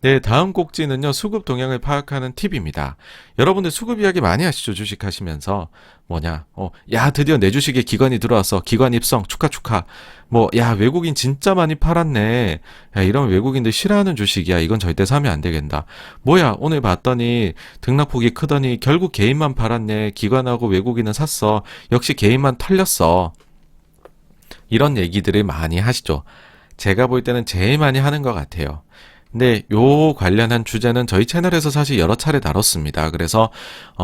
네, 다음 꼭지는요, 수급 동향을 파악하는 팁입니다. 여러분들 수급 이야기 많이 하시죠, 주식 하시면서. 뭐냐, 야, 드디어 내 주식에 기관이 들어왔어. 기관 입성, 축하, 축하. 뭐, 야, 외국인 진짜 많이 팔았네. 야, 이런 외국인들 싫어하는 주식이야. 이건 절대 사면 안 되겠다. 뭐야, 오늘 봤더니 등락폭이 크더니 결국 개인만 팔았네. 기관하고 외국인은 샀어. 역시 개인만 털렸어. 이런 얘기들을 많이 하시죠. 제가 볼 때는 제일 많이 하는 것 같아요. 근데 요 관련한 주제는 저희 채널에서 사실 여러 차례 다뤘습니다. 그래서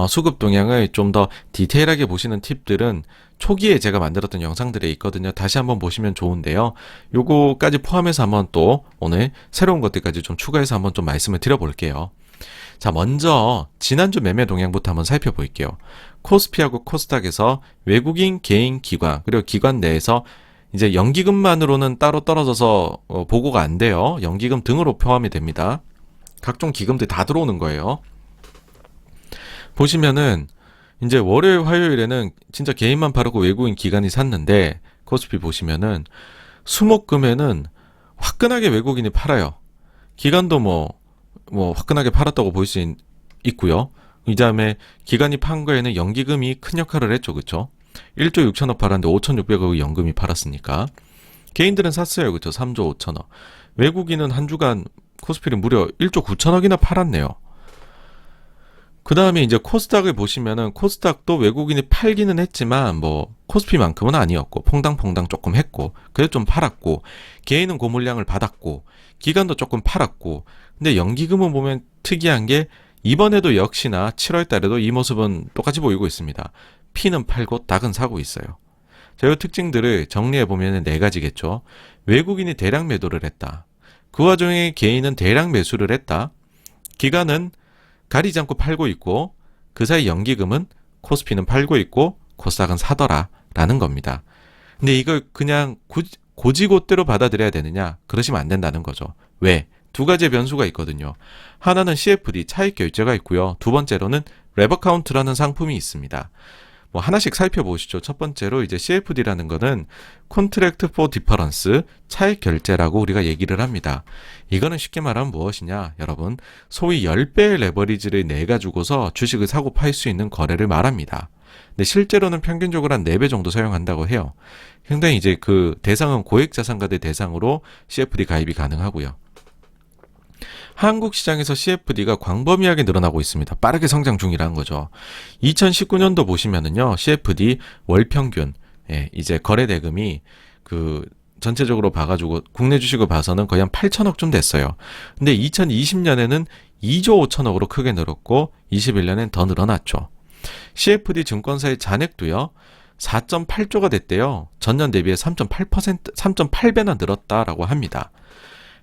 수급 동향을 좀 더 디테일하게 보시는 팁들은 초기에 제가 만들었던 영상들에 있거든요. 다시 한번 보시면 좋은데요. 요거까지 포함해서 한번 또 오늘 새로운 것들까지 좀 추가해서 한번 좀 말씀을 드려볼게요. 자, 먼저 지난주 매매 동향부터 한번 살펴볼게요. 코스피하고 코스닥에서 외국인, 개인, 기관, 그리고 기관 내에서 이제 연기금만으로는 따로 떨어져서 보고가 안 돼요. 연기금 등으로 포함이 됩니다. 각종 기금들 다 들어오는 거예요. 보시면은 이제 월요일, 화요일에는 진짜 개인만 팔고 외국인 기관이 샀는데 코스피 보시면은 수목금에는 화끈하게 외국인이 팔아요. 기관도 뭐 화끈하게 팔았다고 볼 수 있고요. 이 다음에 기관이 판 거에는 연기금이 큰 역할을 했죠. 그쵸? 1조 6천억 팔았는데 5,600억의 연금이 팔았으니까. 개인들은 샀어요. 그쵸? 3조 5천억. 외국인은 한 주간 코스피를 무려 1조 9천억이나 팔았네요. 그 다음에 이제 코스닥을 보시면은 코스닥도 외국인이 팔기는 했지만 뭐 코스피만큼은 아니었고 퐁당퐁당 조금 했고 그래도 좀 팔았고 개인은 고물량을 받았고 기관도 조금 팔았고 근데 연기금은 보면 특이한 게 이번에도 역시나 7월 달에도 이 모습은 똑같이 보이고 있습니다. 피는 팔고 닭은 사고 있어요. 자, 이 특징들을 정리해 보면 네 가지겠죠. 외국인이 대량 매도를 했다. 그 와중에 개인은 대량 매수를 했다. 기관은 가리지 않고 팔고 있고 그 사이 연기금은 코스피는 팔고 있고 코스닥은 사더라 라는 겁니다. 근데 이걸 그냥 고지고대로 받아들여야 되느냐? 그러시면 안 된다는 거죠. 왜? 두 가지의 변수가 있거든요. 하나는 CFD 차익 결제가 있고요. 두 번째로는 레버카운트라는 상품이 있습니다. 뭐 하나씩 살펴보시죠. 첫 번째로 이제 CFD라는 거는 Contract for Difference, 차익 결제라고 우리가 얘기를 합니다. 이거는 쉽게 말하면 무엇이냐? 여러분, 소위 10배의 레버리지를 내 가지고서 주식을 사고 팔 수 있는 거래를 말합니다. 근데 실제로는 평균적으로 한 4배 정도 사용한다고 해요. 굉장히 이제 그 대상은 고액 자산가들 대상으로 CFD 가입이 가능하고요. 한국 시장에서 CFD가 광범위하게 늘어나고 있습니다. 빠르게 성장 중이라는 거죠. 2019년도 보시면은요, CFD 월 평균, 이제 거래 대금이 그 전체적으로 봐가지고 국내 주식을 봐서는 거의 한 8천억쯤 됐어요. 근데 2020년에는 2조 5천억으로 크게 늘었고 21년엔 더 늘어났죠. CFD 증권사의 잔액도요. 4.8조가 됐대요. 전년 대비해 3.8배나 늘었다라고 합니다.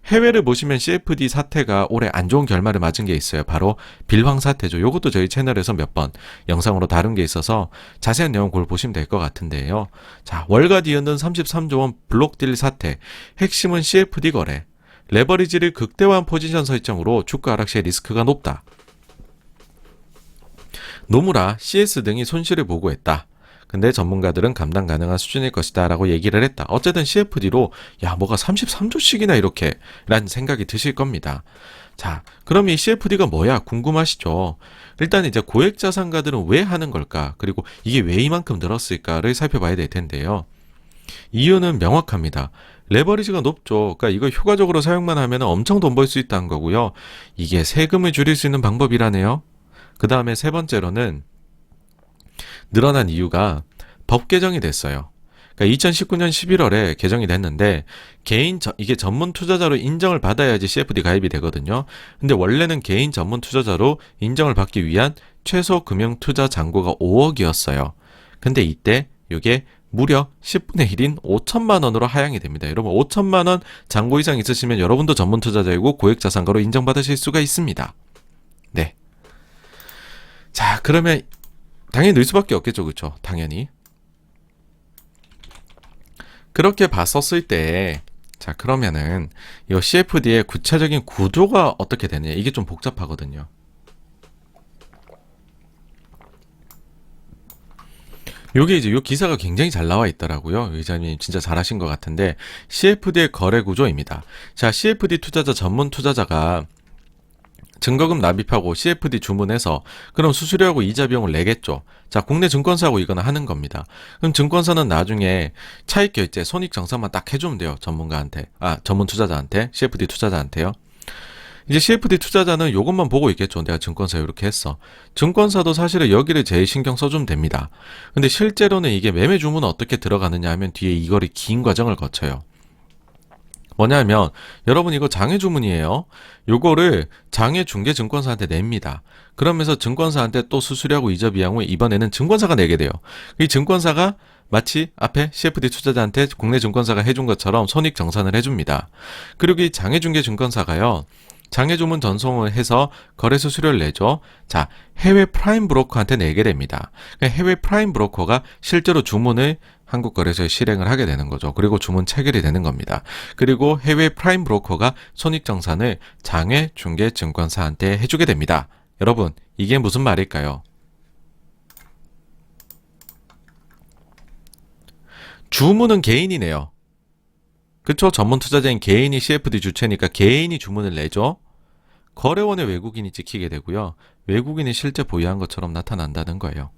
해외를 보시면 CFD 사태가 올해 안 좋은 결말을 맞은 게 있어요. 바로 빌황 사태죠. 이것도 저희 채널에서 몇 번 영상으로 다룬 게 있어서 자세한 내용 그걸 보시면 될 것 같은데요. 자, 월가 뒤흔든 33조 원 블록딜 사태. 핵심은 CFD 거래. 레버리지를 극대화한 포지션 설정으로 주가 하락 시의 리스크가 높다. 노무라, CS 등이 손실을 보고했다. 근데 전문가들은 감당 가능한 수준일 것이다 라고 얘기를 했다. 어쨌든 CFD로 야 뭐가 33조씩이나 이렇게 라는 생각이 드실 겁니다. 자, 그럼 이 CFD가 뭐야 궁금하시죠? 일단 이제 고액 자산가들은 왜 하는 걸까? 그리고 이게 왜 이만큼 늘었을까를 살펴봐야 될 텐데요. 이유는 명확합니다. 레버리지가 높죠. 그러니까 이거 효과적으로 사용만 하면 엄청 돈 벌 수 있다는 거고요. 이게 세금을 줄일 수 있는 방법이라네요. 그 다음에 세 번째로는 늘어난 이유가 법 개정이 됐어요. 그러니까 2019년 11월에 개정이 됐는데 이게 전문 투자자로 인정을 받아야지 CFD 가입이 되거든요. 근데 원래는 개인 전문 투자자로 인정을 받기 위한 최소 금융 투자 잔고가 5억이었어요. 근데 이때 이게 무려 10분의 1인 5천만 원으로 하향이 됩니다. 여러분 5천만 원 잔고 이상 있으시면 여러분도 전문 투자자이고 고액 자산가로 인정받으실 수가 있습니다. 네. 자, 그러면 당연히 늘 수밖에 없겠죠. 그렇죠? 당연히. 그렇게 봤었을 때 자, 그러면은 이 CFD의 구체적인 구조가 어떻게 되느냐. 이게 좀 복잡하거든요. 요게 이제 요 기사가 굉장히 잘 나와 있더라고요. 의장님 진짜 잘하신 것 같은데 CFD의 거래 구조입니다. 자, CFD 투자자 전문 투자자가 증거금 납입하고 CFD 주문해서 그럼 수수료하고 이자 비용을 내겠죠. 자, 국내 증권사하고 이거는 하는 겁니다. 그럼 증권사는 나중에 차익 결제, 손익 정산만 딱 해주면 돼요. 전문 투자자한테, CFD 투자자한테요. 이제 CFD 투자자는 이것만 보고 있겠죠. 내가 증권사에 이렇게 했어. 증권사도 사실은 여기를 제일 신경 써주면 됩니다. 근데 실제로는 이게 매매 주문은 어떻게 들어가느냐 하면 뒤에 이거를 긴 과정을 거쳐요. 뭐냐면 여러분 이거 장외 주문이에요. 요거를 장외 중개 증권사한테 냅니다. 그러면서 증권사한테 또 수수료하고 이자 비용을 이번에는 증권사가 내게 돼요. 이 증권사가 마치 앞에 CFD 투자자한테 국내 증권사가 해준 것처럼 손익 정산을 해줍니다. 그리고 이 장외 중개 증권사가요. 장외 주문 전송을 해서 거래 수수료를 내죠. 자, 해외 프라임 브로커한테 내게 됩니다. 해외 프라임 브로커가 실제로 주문을 한국 거래소에 실행을 하게 되는 거죠. 그리고 주문 체결이 되는 겁니다. 그리고 해외 프라임 브로커가 손익 정산을 장외 중개 증권사한테 해주게 됩니다. 여러분, 이게 무슨 말일까요? 주문은 개인이네요. 그쵸? 전문 투자자인 개인이 CFD 주체니까 개인이 주문을 내죠. 거래원의 외국인이 찍히게 되고요. 외국인이 실제 보유한 것처럼 나타난다는 거예요.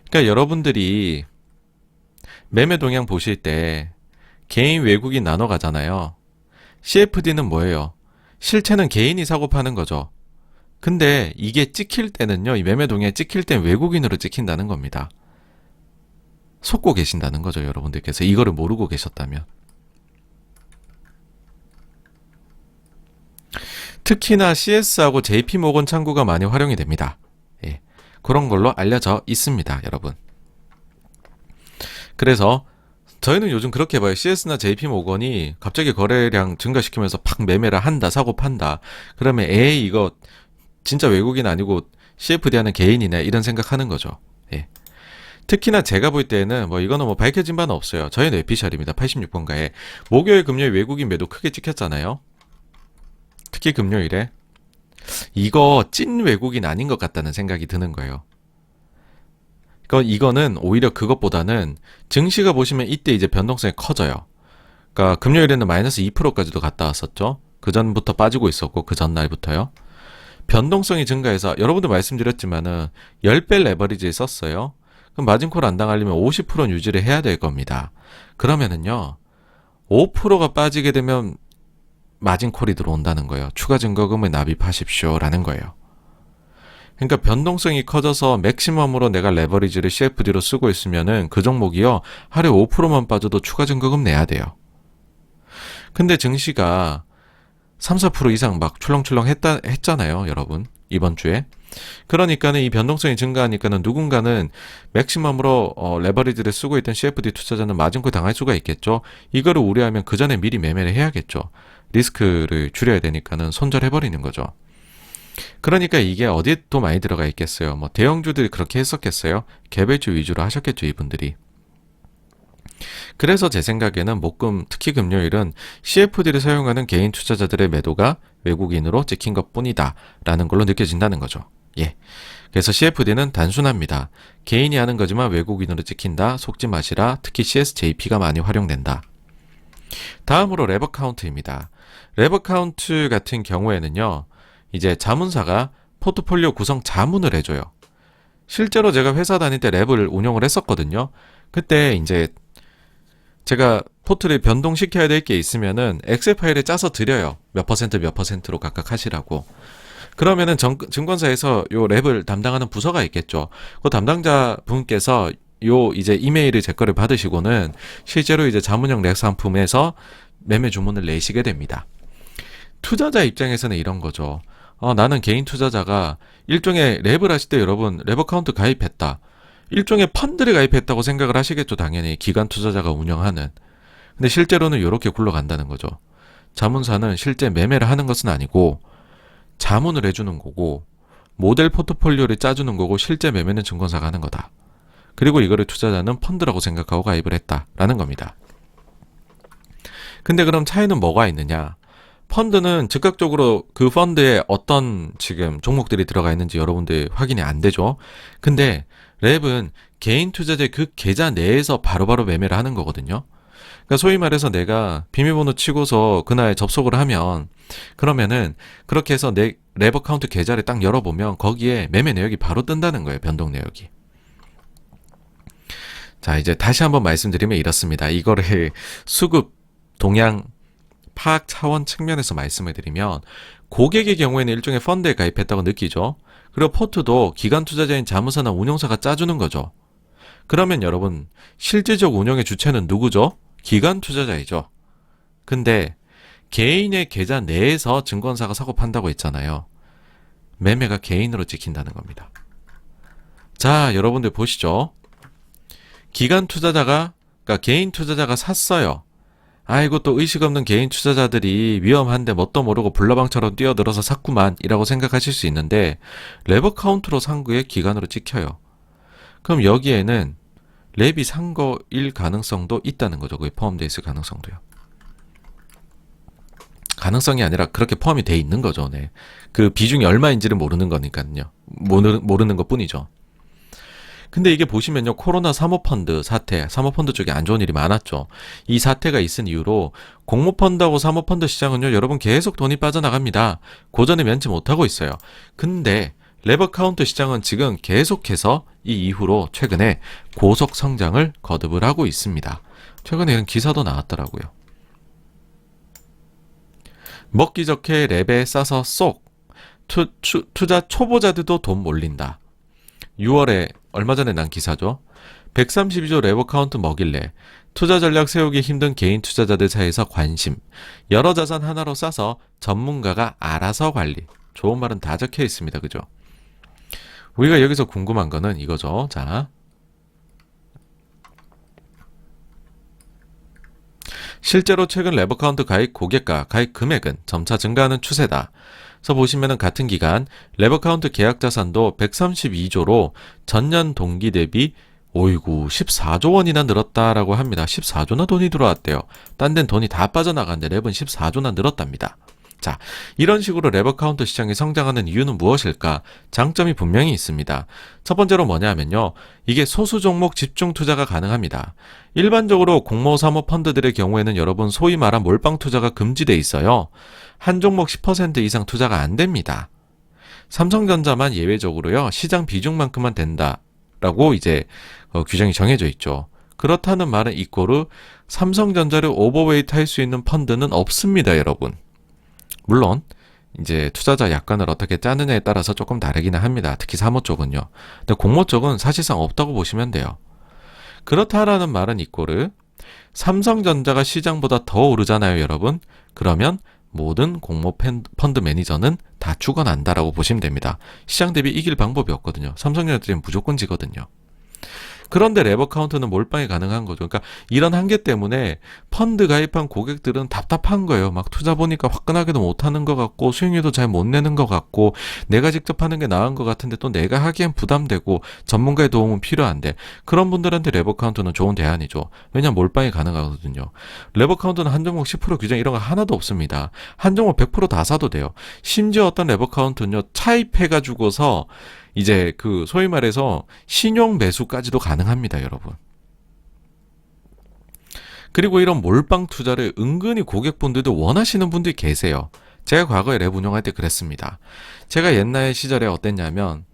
그러니까 여러분들이 매매 동향 보실 때 개인 외국인 나눠 가잖아요. CFD는 뭐예요? 실체는 개인이 사고 파는 거죠. 근데 이게 찍힐 때는요. 이 매매 동향 찍힐 땐 외국인으로 찍힌다는 겁니다. 속고 계신다는 거죠. 여러분들께서 이거를 모르고 계셨다면. 특히나 CS하고 JP모건 창구가 많이 활용이 됩니다. 예, 그런 걸로 알려져 있습니다. 여러분. 그래서 저희는 요즘 그렇게 봐요. CS나 JP모건이 갑자기 거래량 증가시키면서 팍 매매를 한다. 사고 판다. 그러면 에이 이거 진짜 외국인 아니고 CFD 하는 개인이네. 이런 생각하는 거죠. 예. 특히나 제가 볼 때는 이거는 밝혀진 바는 없어요. 저희 뇌피셜입니다. 86번가에 목요일 금요일 외국인 매도 크게 찍혔잖아요. 특히 금요일에 이거 찐 외국인 아닌 것 같다는 생각이 드는 거예요. 이거는 오히려 그것보다는 증시가 보시면 이때 이제 변동성이 커져요. 그러니까 금요일에는 마이너스 2%까지도 갔다 왔었죠. 그 전부터 빠지고 있었고 그 전날부터요. 변동성이 증가해서 여러분도 말씀드렸지만은 10배 레버리지를 썼어요. 그럼 마진콜 안 당하려면 50%는 유지를 해야 될 겁니다. 그러면은요 5%가 빠지게 되면 마진콜이 들어온다는 거예요. 추가 증거금을 납입하십시오 라는 거예요. 그러니까 변동성이 커져서 맥시멈으로 내가 레버리지를 CFD로 쓰고 있으면은 그 종목이요 하루에 5%만 빠져도 추가 증거금 내야 돼요. 근데 증시가 3, 4% 이상 막 출렁출렁 했잖아요 여러분 이번 주에. 그러니까는 이 변동성이 증가하니까는 누군가는 맥시멈으로 레버리지를 쓰고 있던 CFD 투자자는 마진콜 당할 수가 있겠죠. 이거를 우려하면 그 전에 미리 매매를 해야겠죠. 리스크를 줄여야 되니까는 손절해버리는 거죠. 그러니까 이게 어디에 또 많이 들어가 있겠어요. 대형주들이 그렇게 했었겠어요. 개별주 위주로 하셨겠죠 이분들이. 그래서 제 생각에는 특히 금요일은 CFD를 사용하는 개인 투자자들의 매도가 외국인으로 찍힌 것 뿐이다 라는 걸로 느껴진다는 거죠. 예. 그래서 CFD는 단순합니다. 개인이 하는 거지만 외국인으로 찍힌다. 속지 마시라. 특히 CSJP가 많이 활용된다. 다음으로 레버 카운트입니다. 레버 카운트 같은 경우에는요. 이제 자문사가 포트폴리오 구성 자문을 해줘요. 실제로 제가 회사 다닐 때 랩을 운영을 했었거든요. 그때 이제 제가 포트를 변동시켜야 될 게 있으면은 엑셀 파일에 짜서 드려요. 몇 퍼센트로 각각 하시라고. 그러면은 증권사에서 요 랩을 담당하는 부서가 있겠죠. 그 담당자 분께서 요 이제 이메일을 제 거를 받으시고는 실제로 이제 자문형 랩 상품에서 매매 주문을 내시게 됩니다. 투자자 입장에서는 이런 거죠. 나는 개인 투자자가 일종의 랩을 하실 때 여러분 랩 어카운트 가입했다. 일종의 펀드를 가입했다고 생각을 하시겠죠. 당연히 기관 투자자가 운영하는. 근데 실제로는 이렇게 굴러간다는 거죠. 자문사는 실제 매매를 하는 것은 아니고 자문을 해주는 거고 모델 포트폴리오를 짜주는 거고 실제 매매는 증권사가 하는 거다. 그리고 이거를 투자자는 펀드라고 생각하고 가입을 했다라는 겁니다. 근데 그럼 차이는 뭐가 있느냐? 펀드는 즉각적으로 그 펀드에 어떤 지금 종목들이 들어가 있는지 여러분들 확인이 안 되죠. 근데 랩은 개인 투자자의 그 계좌 내에서 바로바로 매매를 하는 거거든요. 그러니까 소위 말해서 내가 비밀번호 치고서 그날 접속을 하면 그러면은 그렇게 해서 내 랩 어카운트 계좌를 딱 열어보면 거기에 매매 내역이 바로 뜬다는 거예요. 변동 내역이. 자, 이제 다시 한번 말씀드리면 이렇습니다. 이거를 수급 동향 파악 차원 측면에서 말씀을 드리면 고객의 경우에는 일종의 펀드에 가입했다고 느끼죠. 그리고 포트도 기관 투자자인 자문사나 운용사가 짜주는 거죠. 그러면 여러분 실질적 운영의 주체는 누구죠? 기관 투자자이죠. 근데 개인의 계좌 내에서 증권사가 사고 판다고 했잖아요. 매매가 개인으로 찍힌다는 겁니다. 자, 여러분들 보시죠. 기관 투자자가, 그러니까 개인 투자자가 샀어요. 아이고 또 의식 없는 개인 투자자들이 위험한데 뭣도 모르고 불나방처럼 뛰어들어서 샀구만 이라고 생각하실 수 있는데 랩 어카운트로 산 거에 기관으로 찍혀요. 그럼 여기에는 랩이 산 거일 가능성도 있다는 거죠. 그게 포함되어 있을 가능성도요. 가능성이 아니라 그렇게 포함이 돼 있는 거죠. 네. 그 비중이 얼마인지를 모르는 거니까요. 모르는 것 뿐이죠. 근데 이게 보시면요. 코로나 사모펀드 사태, 사모펀드 쪽에 안 좋은 일이 많았죠. 이 사태가 있은 이유로 공모펀드하고 사모펀드 시장은요. 여러분 계속 돈이 빠져나갑니다. 고전에 면치 못하고 있어요. 근데 랩 어카운트 시장은 지금 계속해서 이 이후로 최근에 고속 성장을 거듭을 하고 있습니다. 최근에 이런 기사도 나왔더라고요. 먹기 좋게 랩에 싸서 쏙 투자 초보자들도 돈 몰린다. 6월에 얼마 전에 난 기사죠. 132조 랩 어카운트 먹일래 투자 전략 세우기 힘든 개인 투자자들 사이에서 관심. 여러 자산 하나로 싸서 전문가가 알아서 관리. 좋은 말은 다 적혀 있습니다. 그죠? 우리가 여기서 궁금한 거는 이거죠. 자, 실제로 최근 랩 어카운트 가입 고객과 가입 금액은 점차 증가하는 추세다. 그래서 보시면은 같은 기간 랩 어카운트 계약 자산도 132조로 전년 동기 대비 오이구 14조 원이나 늘었다라고 합니다. 14조나 돈이 들어왔대요. 딴 데는 돈이 다 빠져나갔는데 랩은 14조나 늘었답니다. 자, 이런 식으로 랩 어카운트 시장이 성장하는 이유는 무엇일까? 장점이 분명히 있습니다. 첫 번째로 뭐냐 하면요. 이게 소수 종목 집중 투자가 가능합니다. 일반적으로 공모 사모 펀드들의 경우에는 여러분 소위 말한 몰빵 투자가 금지돼 있어요. 한 종목 10% 이상 투자가 안 됩니다. 삼성전자만 예외적으로요. 시장 비중만큼만 된다라고 이제 규정이 정해져 있죠. 그렇다는 말은 이꼬르 삼성전자를 오버웨이트 할 수 있는 펀드는 없습니다, 여러분. 물론 이제 투자자 약관을 어떻게 짜느냐에 따라서 조금 다르기는 합니다. 특히 사모 쪽은요. 근데 공모 쪽은 사실상 없다고 보시면 돼요. 그렇다라는 말은 이꼬르 삼성전자가 시장보다 더 오르잖아요, 여러분. 그러면 모든 공모 펀드 매니저는 다 죽어난다라고 보시면 됩니다. 시장 대비 이길 방법이 없거든요. 삼성전자들은 무조건 지거든요. 그런데 랩 어카운트는 몰빵이 가능한 거죠. 그러니까 이런 한계 때문에 펀드 가입한 고객들은 답답한 거예요. 막 투자 보니까 화끈하게도 못하는 것 같고 수익률도 잘 못 내는 것 같고 내가 직접 하는 게 나은 것 같은데 또 내가 하기엔 부담되고 전문가의 도움은 필요한데 그런 분들한테 랩 어카운트는 좋은 대안이죠. 왜냐하면 몰빵이 가능하거든요. 랩 어카운트는 한 종목 10% 규정 이런 거 하나도 없습니다. 한 종목 100% 다 사도 돼요. 심지어 어떤 랩 어카운트는요. 차입해가지고서 이제 그 소위 말해서 신용 매수까지도 가능합니다, 여러분. 그리고 이런 몰빵 투자를 은근히 고객분들도 원하시는 분들이 계세요. 제가 과거에 랩 운영할 때 그랬습니다. 제가 옛날 시절에 어땠냐면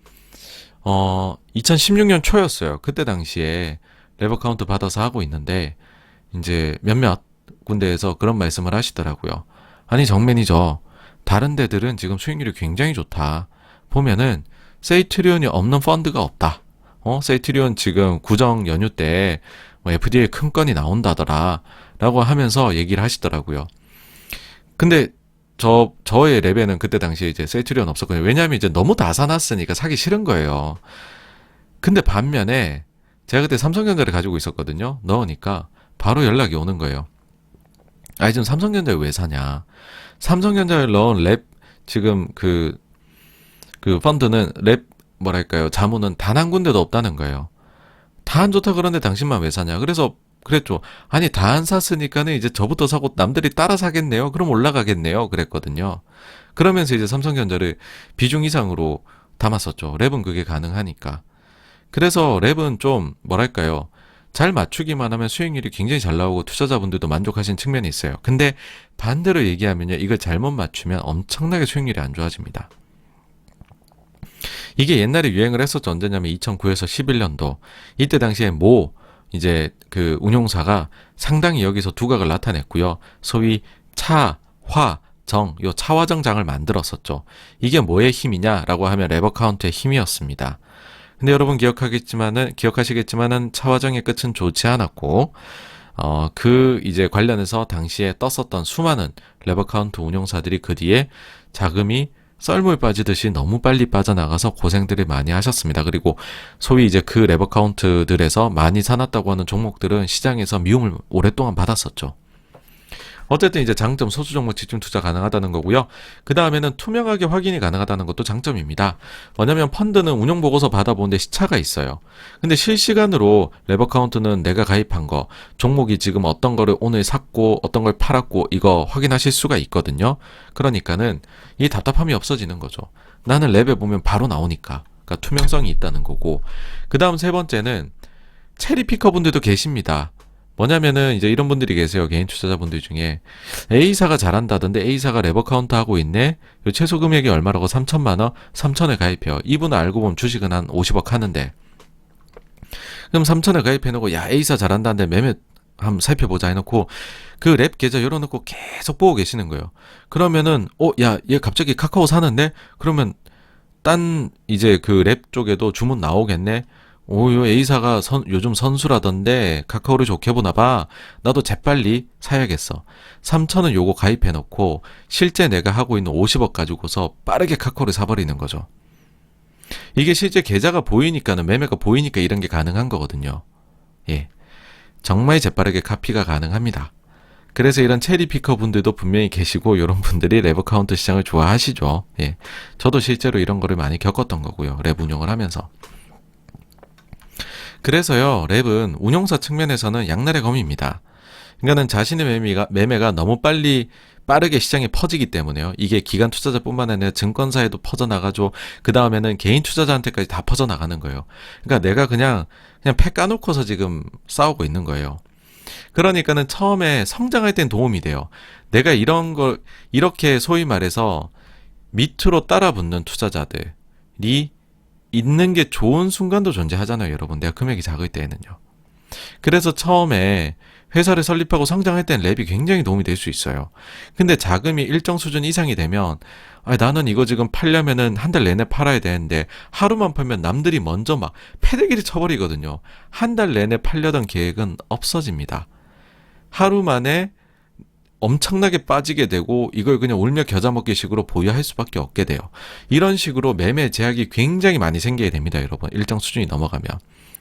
2016년 초였어요. 그때 당시에 랩 어카운트 받아서 하고 있는데 이제 몇몇 군데에서 그런 말씀을 하시더라고요. 아니 정 매니저 다른 데들은 지금 수익률이 굉장히 좋다. 보면은 세이트리온이 없는 펀드가 없다. 세이트리온 지금 구정 연휴 때 FDA 큰 건이 나온다더라. 라고 하면서 얘기를 하시더라고요. 근데 저의 랩에는 그때 당시에 이제 세이트리온 없었거든요. 왜냐하면 이제 너무 다 사놨으니까 사기 싫은 거예요. 근데 반면에 제가 그때 삼성전자를 가지고 있었거든요. 넣으니까 바로 연락이 오는 거예요. 아니 지금 삼성전자를 왜 사냐. 삼성전자를 넣은 랩 지금 그 펀드는 랩 뭐랄까요 자문은 단 한 군데도 없다는 거예요. 다 안 좋다 그런데 당신만 왜 사냐. 그래서 그랬죠. 아니 다 안 샀으니까는 이제 저부터 사고 남들이 따라 사겠네요. 그럼 올라가겠네요. 그랬거든요. 그러면서 이제 삼성전자를 비중 이상으로 담았었죠. 랩은 그게 가능하니까. 그래서 랩은 좀 뭐랄까요 잘 맞추기만 하면 수익률이 굉장히 잘 나오고 투자자분들도 만족하시는 측면이 있어요. 근데 반대로 얘기하면요, 이걸 잘못 맞추면 엄청나게 수익률이 안 좋아집니다. 이게 옛날에 유행을 했었죠. 언제냐면 2009에서 11년도. 이때 당시에 이제 그 운용사가 상당히 여기서 두각을 나타냈고요. 소위 차, 화, 정, 요 차화정장을 만들었었죠. 이게 뭐의 힘이냐라고 하면 레버 카운트의 힘이었습니다. 근데 여러분 기억하시겠지만은 차화정의 끝은 좋지 않았고, 이제 관련해서 당시에 떴었던 수많은 레버 카운트 운용사들이 그 뒤에 자금이 썰물 빠지듯이 너무 빨리 빠져나가서 고생들을 많이 하셨습니다. 그리고 소위 이제 그 레버 카운트들에서 많이 사놨다고 하는 종목들은 시장에서 미움을 오랫동안 받았었죠. 어쨌든 이제 장점, 소수 종목 집중 투자 가능하다는 거고요. 그 다음에는 투명하게 확인이 가능하다는 것도 장점입니다. 뭐냐면 펀드는 운용 보고서 받아보는데 시차가 있어요. 근데 실시간으로 레버 카운트는 내가 가입한 거, 종목이 지금 어떤 거를 오늘 샀고 어떤 걸 팔았고 이거 확인하실 수가 있거든요. 그러니까는 이 답답함이 없어지는 거죠. 나는 랩에 보면 바로 나오니까. 그러니까 투명성이 있다는 거고. 그 다음 세 번째는 체리 피커 분들도 계십니다. 뭐냐면은 이제 이런 분들이 계세요. 개인 투자자분들 중에 A사가 잘한다던데 A사가 레버 카운트 하고 있네. 요 최소 금액이 얼마라고 3천만 원, 3천에 가입해요. 이분은 알고 보면 주식은 한 50억 하는데, 그럼 3천에 가입해놓고 야 A사 잘한다는데 매매 한번 살펴보자 해놓고 그 랩 계좌 열어놓고 계속 보고 계시는 거예요. 그러면은 야 얘 갑자기 카카오 사는데? 그러면 딴 이제 그 랩 쪽에도 주문 나오겠네. 요 A사가 요즘 선수라던데 카카오를 좋게 보나봐. 나도 재빨리 사야겠어. 3천은 요거 가입해놓고 실제 내가 하고 있는 50억 가지고서 빠르게 카카오를 사버리는 거죠. 이게 실제 계좌가 보이니까는, 매매가 보이니까 이런 게 가능한 거거든요. 예, 정말 재빠르게 카피가 가능합니다. 그래서 이런 체리 피커 분들도 분명히 계시고, 이런 분들이 레버 카운트 시장을 좋아하시죠. 예, 저도 실제로 이런 거를 많이 겪었던 거고요. 랩 운용을 하면서. 그래서요, 랩은 운용사 측면에서는 양날의 검입니다. 그러니까는 자신의 매매가 너무 빠르게 시장에 퍼지기 때문에요. 이게 기관 투자자뿐만 아니라 증권사에도 퍼져나가죠. 그 다음에는 개인 투자자한테까지 다 퍼져나가는 거예요. 그러니까 내가 그냥 패 까놓고서 지금 싸우고 있는 거예요. 그러니까는 처음에 성장할 땐 도움이 돼요. 내가 이렇게 소위 말해서 밑으로 따라붙는 투자자들이 있는 게 좋은 순간도 존재하잖아요, 여러분. 내가 금액이 작을 때에는요. 그래서 처음에 회사를 설립하고 성장할 땐 랩이 굉장히 도움이 될 수 있어요. 근데 자금이 일정 수준 이상이 되면 나는 이거 지금 팔려면은 한 달 내내 팔아야 되는데 하루만 팔면 남들이 먼저 막 패대기를 쳐버리거든요. 한 달 내내 팔려던 계획은 없어집니다. 하루 만에 엄청나게 빠지게 되고 이걸 그냥 울며 겨자 먹기 식으로 보유할 수밖에 없게 돼요. 이런 식으로 매매 제약이 굉장히 많이 생기게 됩니다, 여러분. 일정 수준이 넘어가면.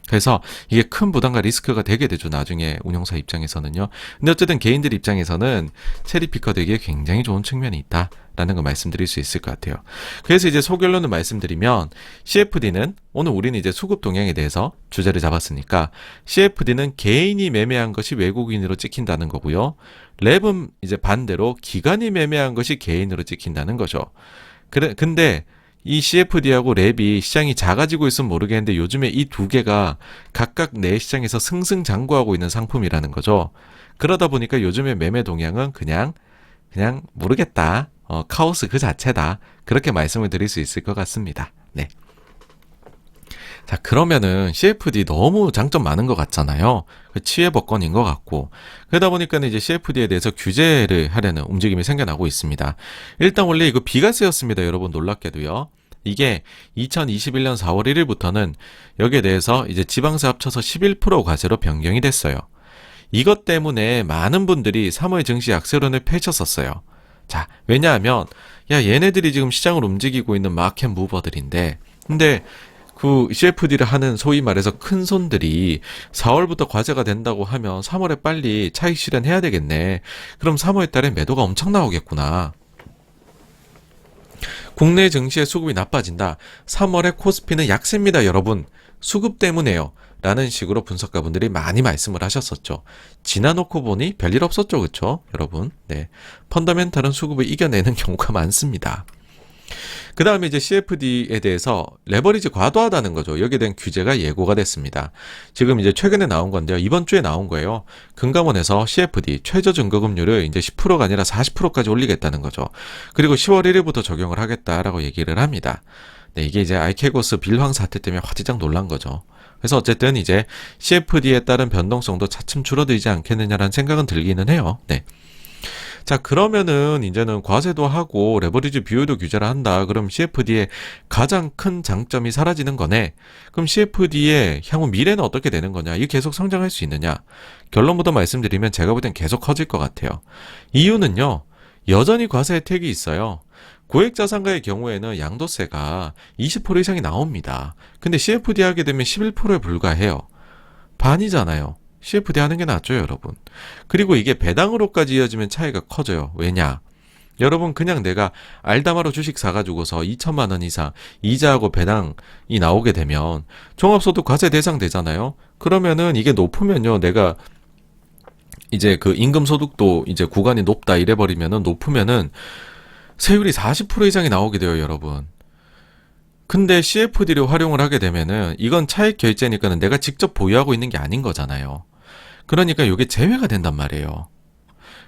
그래서 이게 큰 부담과 리스크가 되게 되죠, 나중에 운영사 입장에서는요. 근데 어쨌든 개인들 입장에서는 체리피커 되기에 굉장히 좋은 측면이 있다라는 거 말씀드릴 수 있을 것 같아요. 그래서 이제 소결론을 말씀드리면, CFD는 오늘 우리는 이제 수급 동향에 대해서 주제를 잡았으니까, CFD는 개인이 매매한 것이 외국인으로 찍힌다는 거고요. 랩은 이제 반대로 기관이 매매한 것이 개인으로 찍힌다는 거죠. 근데 이 CFD하고 랩이 시장이 작아지고 있으면 모르겠는데 요즘에 이 두 개가 각각 내 시장에서 승승장구하고 있는 상품이라는 거죠. 그러다 보니까 요즘에 매매 동향은 그냥 모르겠다. 카오스 그 자체다. 그렇게 말씀을 드릴 수 있을 것 같습니다. 네. 자, 그러면은 CFD 너무 장점 많은 것 같잖아요. 치외법권인 것 같고. 그러다 보니까 이제 CFD에 대해서 규제를 하려는 움직임이 생겨나고 있습니다. 일단 원래 이거 비과세였습니다. 여러분, 놀랍게도요. 이게 2021년 4월 1일부터는 여기에 대해서 이제 지방세 합쳐서 11% 과세로 변경이 됐어요. 이것 때문에 많은 분들이 3월 증시 약세론을 펼쳤었어요. 자, 왜냐하면 얘네들이 지금 시장을 움직이고 있는 마켓 무버들인데, 근데 그 CFD를 하는 소위 말해서 큰 손들이 4월부터 과세가 된다고 하면 3월에 빨리 차익 실현해야 되겠네. 그럼 3월 달에 매도가 엄청 나오겠구나. 국내 증시의 수급이 나빠진다. 3월에 코스피는 약세입니다, 여러분. 수급 때문에요. 라는 식으로 분석가분들이 많이 말씀을 하셨었죠. 지나놓고 보니 별일 없었죠, 그쵸? 여러분. 네. 펀더멘탈은 수급을 이겨내는 경우가 많습니다. 그 다음에 이제 CFD에 대해서 레버리지 과도하다는 거죠. 여기에 대한 규제가 예고가 됐습니다. 지금 이제 최근에 나온 건데요. 이번 주에 나온 거예요. 금감원에서 CFD 최저 증거금리를 이제 10%가 아니라 40%까지 올리겠다는 거죠. 그리고 10월 1일부터 적용을 하겠다라고 얘기를 합니다. 네, 이게 이제 아이케고스 빌황 사태 때문에 화들짝 놀란 거죠. 그래서 어쨌든 이제 CFD에 따른 변동성도 차츰 줄어들지 않겠느냐라는 생각은 들기는 해요. 네. 자, 그러면은 이제는 과세도 하고 레버리지 비율도 규제를 한다. 그럼 CFD의 가장 큰 장점이 사라지는 거네. 그럼 CFD의 향후 미래는 어떻게 되는 거냐? 이게 계속 성장할 수 있느냐? 결론부터 말씀드리면 제가 볼 땐 계속 커질 것 같아요. 이유는요. 여전히 과세 혜택이 있어요. 고액자산가의 경우에는 양도세가 20% 이상이 나옵니다. 근데 CFD 하게 되면 11%에 불과해요. 반이잖아요. CFD 하는 게 낫죠, 여러분. 그리고 이게 배당으로까지 이어지면 차이가 커져요. 왜냐? 여러분 그냥 내가 알다마로 주식 사가지고서 2천만 원 이상 이자하고 배당이 나오게 되면 종합소득 과세 대상 되잖아요. 그러면은 이게 높으면요, 내가 이제 그 임금소득도 이제 구간이 높다 이래버리면은 높으면은 세율이 40% 이상이 나오게 돼요, 여러분. 근데 CFD를 활용을 하게 되면은 이건 차익 결제니까는 내가 직접 보유하고 있는 게 아닌 거잖아요. 그러니까 이게 제외가 된단 말이에요.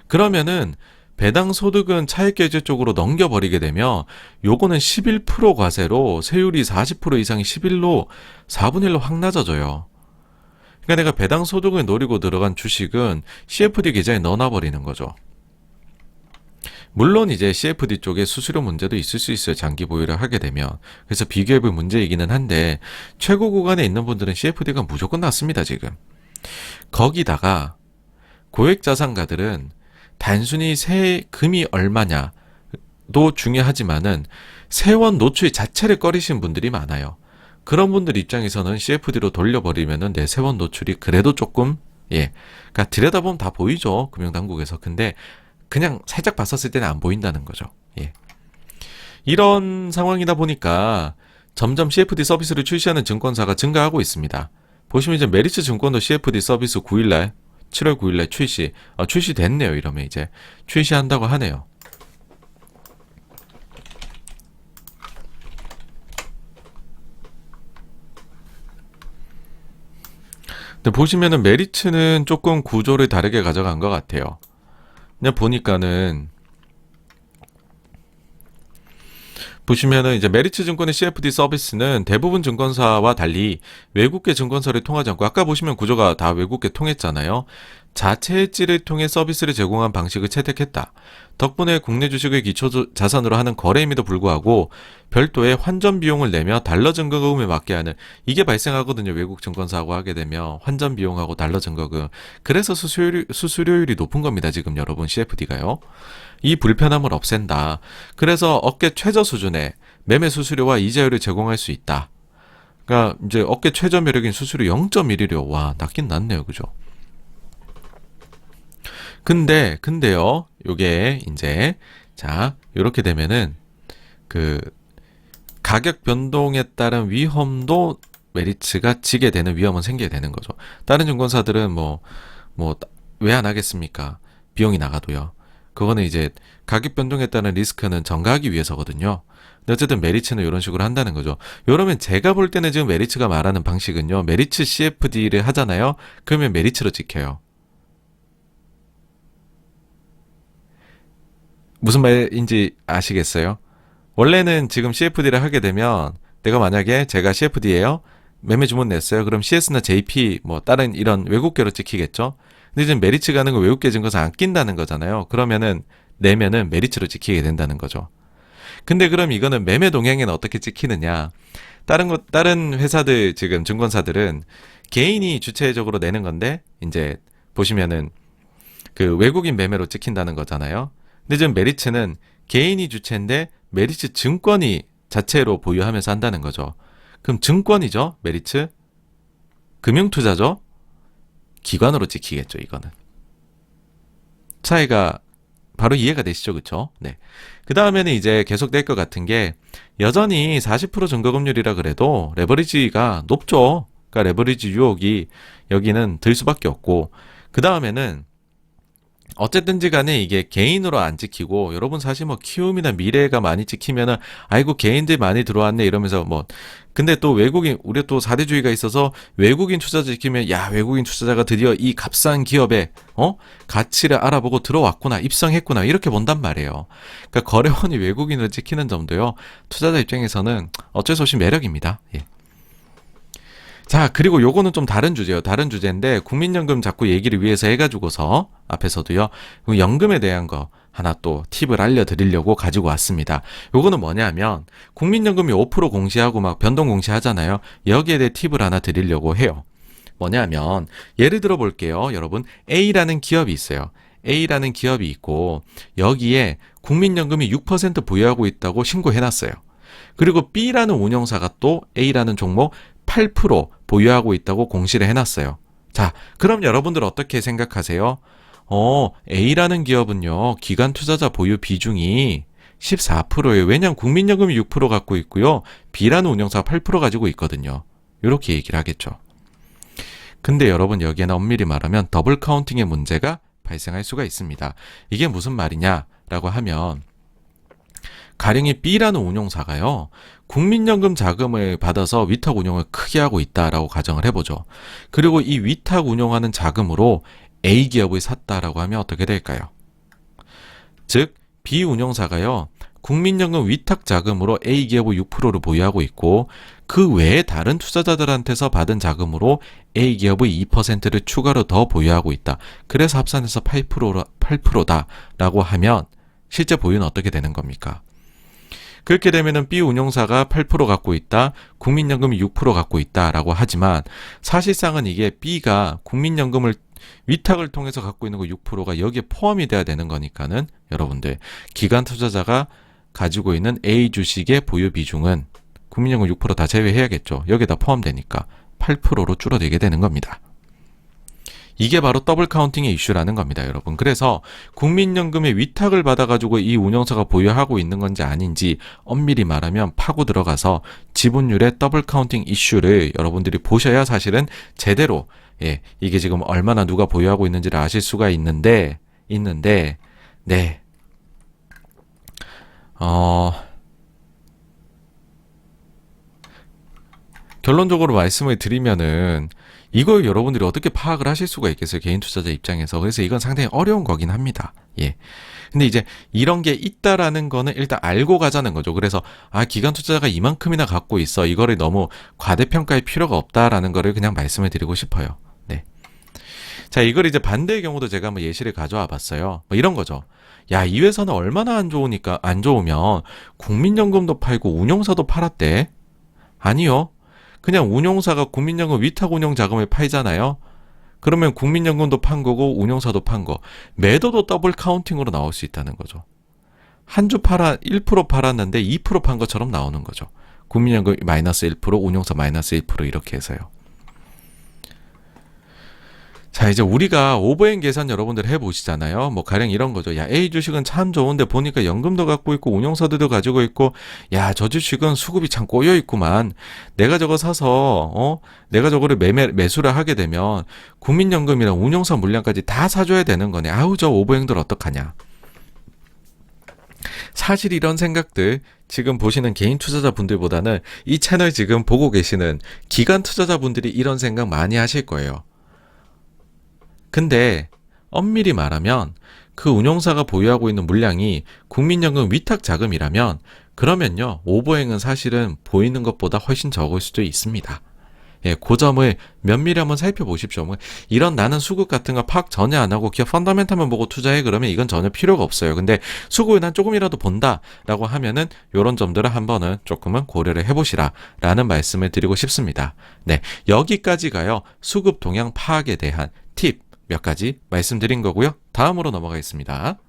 그러면은 배당 소득은 차익 결제 쪽으로 넘겨버리게 되면 요거는 11% 과세로 세율이 40% 이상이 11로 4분의 1로 확 낮아져요. 그러니까 내가 배당 소득을 노리고 들어간 주식은 CFD 계좌에 넣어놔버리는 거죠. 물론 이제 CFD 쪽에 수수료 문제도 있을 수 있어요. 장기 보유를 하게 되면. 그래서 비교해볼 문제이기는 한데 최고 구간에 있는 분들은 CFD가 무조건 낫습니다. 지금. 거기다가 고액자산가들은 단순히 세금이 얼마냐도 중요하지만은 세원 노출 자체를 꺼리시는 분들이 많아요. 그런 분들 입장에서는 CFD로 돌려버리면은 내 세원 노출이 그래도 조금 그러니까 들여다보면 다 보이죠. 금융당국에서. 근데 그냥 살짝 봤었을 때는 안 보인다는 거죠. 이런 상황이다 보니까 점점 CFD 서비스를 출시하는 증권사가 증가하고 있습니다. 보시면 이제 메리츠 증권도 CFD 서비스 9일날 7월 9일날 출시됐네요. 이러면 이제 출시한다고 하네요. 근데 보시면은 메리츠는 조금 구조를 다르게 가져간 것 같아요. 그냥 보니까는 보시면은 이제 메리츠 증권의 CFD 서비스는 대부분 증권사와 달리 외국계 증권사를 통하지 않고 아까 보시면 구조가 다 외국계 통했잖아요. 자체 해지를 통해 서비스를 제공한 방식을 채택했다. 덕분에 국내 주식을 기초 자산으로 하는 거래임에도 불구하고 별도의 환전 비용을 내며 달러 증거금을 맞게 하는 이게 발생하거든요. 외국 증권사하고 하게 되면 환전 비용하고 달러 증거금. 그래서 수수료율이 높은 겁니다. 지금 여러분 CFD가요. 이 불편함을 없앤다. 그래서 업계 최저 수준의 매매 수수료와 이자율을 제공할 수 있다. 그러니까 이제 업계 최저 매력인 수수료 0.1이요. 와, 낮긴 낮네요. 그죠? 근데요. 요게 이제 자, 요렇게 되면은 그 가격 변동에 따른 위험도 메리츠가 지게 되는 위험은 생기게 되는 거죠. 다른 증권사들은 왜 안 하겠습니까? 비용이 나가도요. 그거는 이제 가격 변동에 따른 리스크는 전가하기 위해서거든요. 근데 어쨌든 메리츠는 이런 식으로 한다는 거죠. 이러면 제가 볼 때는 지금 메리츠가 말하는 방식은요. 메리츠 CFD를 하잖아요. 그러면 메리츠로 찍혀요. 무슨 말인지 아시겠어요? 원래는 지금 CFD를 하게 되면 내가 만약에 제가 CFD예요. 매매 주문 냈어요. 그럼 CS나 JP 다른 이런 외국계로 찍히겠죠. 근데 지금 메리츠 가는 거 외국계 증거사 안 낀다는 거잖아요. 그러면은 내면은 메리츠로 찍히게 된다는 거죠. 근데 그럼 이거는 매매 동향에는 어떻게 찍히느냐? 다른 회사들 지금 증권사들은 개인이 주체적으로 내는 건데 이제 보시면은 그 외국인 매매로 찍힌다는 거잖아요. 근데 지금 메리츠는 개인이 주체인데 메리츠 증권이 자체로 보유하면서 한다는 거죠. 그럼 증권이죠, 메리츠? 금융투자죠? 기관으로 찍히겠죠, 이거는. 차이가 바로 이해가 되시죠, 그쵸? 네. 그 다음에는 이제 계속될 것 같은 게 여전히 40% 증거금률이라 그래도 레버리지가 높죠. 그러니까 레버리지 유혹이 여기는 들 수밖에 없고 그 다음에는 어쨌든지 간에 이게 개인으로 안 찍히고 여러분 사실 뭐 키움이나 미래가 많이 찍히면은 아이고 개인들 많이 들어왔네 이러면서 뭐 근데 또 외국인 우리 또 사대주의가 있어서 외국인 투자자 찍히면 야 외국인 투자자가 드디어 이 값싼 기업에 가치를 알아보고 들어왔구나 입성했구나 이렇게 본단 말이에요. 그러니까 거래원이 외국인으로 찍히는 점도요 투자자 입장에서는 어쩔 수 없이 매력입니다. 예. 자, 그리고 요거는 좀 다른 주제예요. 다른 주제인데 국민연금 자꾸 얘기를 위해서 해가지고서 앞에서도요. 연금에 대한 거 하나 또 팁을 알려드리려고 가지고 왔습니다. 요거는 뭐냐면 국민연금이 5% 공시하고 막 변동 공시하잖아요. 여기에 대해 팁을 하나 드리려고 해요. 뭐냐면 예를 들어 볼게요. 여러분 A라는 기업이 있어요. A라는 기업이 있고 여기에 국민연금이 6% 보유하고 있다고 신고해놨어요. 그리고 B라는 운용사가 또 A라는 종목 8% 보유하고 있다고 공시를 해놨어요. 자, 그럼 여러분들 어떻게 생각하세요? A라는 기업은요, 기관 투자자 보유 비중이 14%예요. 왜냐하면 국민연금이 6% 갖고 있고요. B라는 운용사가 8% 가지고 있거든요. 이렇게 얘기를 하겠죠. 근데 여러분 여기에는 엄밀히 말하면 더블 카운팅의 문제가 발생할 수가 있습니다. 이게 무슨 말이냐라고 하면 가령 이 B라는 운용사가요. 국민연금 자금을 받아서 위탁 운용을 크게 하고 있다라고 가정을 해보죠. 그리고 이 위탁 운용하는 자금으로 A 기업을 샀다라고 하면 어떻게 될까요? 즉 B 운용사가요. 국민연금 위탁 자금으로 A 기업의 6%를 보유하고 있고 그 외에 다른 투자자들한테서 받은 자금으로 A 기업의 2%를 추가로 더 보유하고 있다. 그래서 합산해서 8%다라고 하면 실제 보유는 어떻게 되는 겁니까? 그렇게 되면은 B 운용사가 8% 갖고 있다, 국민연금이 6% 갖고 있다라고 하지만 사실상은 이게 B가 국민연금을 위탁을 통해서 갖고 있는 거 6%가 여기에 포함이 돼야 되는 거니까는 여러분들 기관 투자자가 가지고 있는 A 주식의 보유 비중은 국민연금 6% 다 제외해야겠죠. 여기에 다 포함되니까 8%로 줄어들게 되는 겁니다. 이게 바로 더블 카운팅의 이슈라는 겁니다, 여러분. 그래서 국민연금의 위탁을 받아가지고 이 운용사가 보유하고 있는 건지 아닌지 엄밀히 말하면 파고 들어가서 지분율의 더블 카운팅 이슈를 여러분들이 보셔야 사실은 제대로 이게 지금 얼마나 누가 보유하고 있는지를 아실 수가 있는데 네. 결론적으로 말씀을 드리면은 이걸 여러분들이 어떻게 파악을 하실 수가 있겠어요? 개인 투자자 입장에서. 그래서 이건 상당히 어려운 거긴 합니다. 예. 근데 이제 이런 게 있다라는 거는 일단 알고 가자는 거죠. 그래서 기관 투자자가 이만큼이나 갖고 있어. 이거를 너무 과대평가할 필요가 없다라는 거를 그냥 말씀을 드리고 싶어요. 네. 자, 이걸 이제 반대의 경우도 제가 한번 예시를 가져와 봤어요. 뭐 이런 거죠. 야, 이 회사는 얼마나 안 좋으면 국민연금도 팔고 운용사도 팔았대. 아니요. 그냥 운용사가 국민연금 위탁 운용 자금을 팔잖아요. 그러면 국민연금도 판 거고 운용사도 판 거. 매도도 더블 카운팅으로 나올 수 있다는 거죠. 한 주 1% 팔았는데 2% 판 것처럼 나오는 거죠. 국민연금 마이너스 1%, 운용사 마이너스 1% 이렇게 해서요. 자, 이제 우리가 오버행 계산 여러분들 해보시잖아요. 뭐 가령 이런 거죠. 야, A 주식은 참 좋은데 보니까 연금도 갖고 있고 운용사들도 가지고 있고 야, 저 주식은 수급이 참 꼬여있구만. 내가 저거 사서 내가 저거를 매수를 하게 되면 국민연금이랑 운용사 물량까지 다 사줘야 되는 거네. 아우, 저 오버행들 어떡하냐. 사실 이런 생각들 지금 보시는 개인 투자자분들보다는 이 채널 지금 보고 계시는 기관 투자자분들이 이런 생각 많이 하실 거예요. 근데 엄밀히 말하면 그 운용사가 보유하고 있는 물량이 국민연금 위탁 자금이라면 그러면요, 오버행은 사실은 보이는 것보다 훨씬 적을 수도 있습니다. 예, 그 점을 면밀히 한번 살펴보십시오. 이런 나는 수급 같은 거 파악 전혀 안 하고 기업 펀더멘탈만 보고 투자해 그러면 이건 전혀 필요가 없어요. 근데 수급을 난 조금이라도 본다라고 하면은 이런 점들을 한번은 조금은 고려를 해보시라 라는 말씀을 드리고 싶습니다. 네, 여기까지가요, 수급 동향 파악에 대한 팁 몇 가지 말씀드린 거고요. 다음으로 넘어가겠습니다.